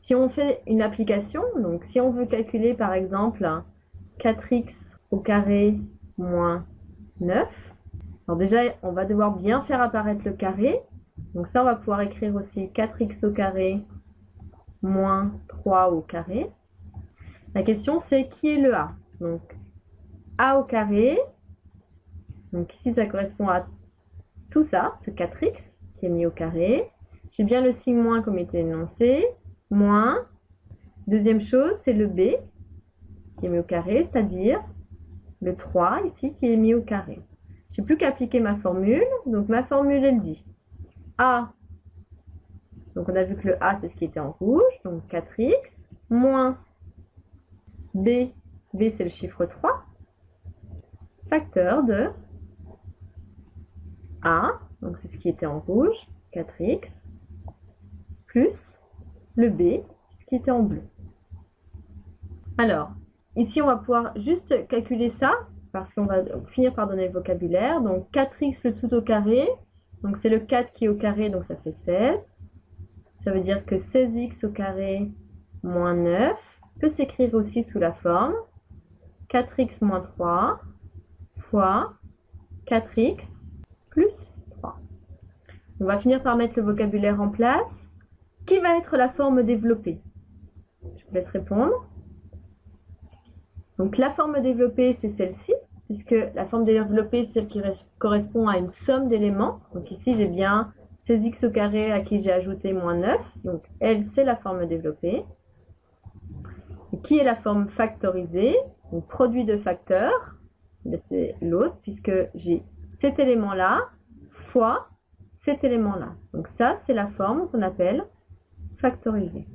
Si on fait une application, donc si on veut calculer par exemple 4x au carré moins 9, alors déjà on va devoir bien faire apparaître le carré. Donc ça on va pouvoir écrire aussi 4x au carré moins 3 au carré. La question c'est qui est le a? Donc a au carré, donc ici ça correspond à tout ça, ce 4x qui est mis au carré. J'ai bien le signe moins comme était énoncé, moins. Deuxième chose, c'est le b qui est mis au carré, c'est-à-dire le 3 ici qui est mis au carré. Je n'ai plus qu'à appliquer ma formule. Donc ma formule, elle dit a, donc on a vu que le a, c'est ce qui était en rouge, donc 4x, moins b, b c'est le chiffre 3, facteur de a, donc c'est ce qui était en rouge, 4x, plus le b, ce qui était en bleu. Alors, ici on va pouvoir juste calculer ça, parce qu'on va finir par donner le vocabulaire. Donc 4x le tout au carré, donc c'est le 4 qui est au carré, donc ça fait 16. Ça veut dire que 16x au carré moins 9 peut s'écrire aussi sous la forme 4x moins 3 fois 4x plus 3. On va finir par mettre le vocabulaire en place. Qui va être la forme développée? Je vous laisse répondre. Donc la forme développée, c'est celle-ci, puisque la forme développée, c'est celle qui correspond à une somme d'éléments. Donc ici, j'ai bien 16x au carré à qui j'ai ajouté moins 9. Donc elle, c'est la forme développée. Et qui est la forme factorisée? Donc produit de facteurs, c'est l'autre, puisque j'ai cet élément-là fois cet élément-là. Donc ça, c'est la forme qu'on appelle factorisée.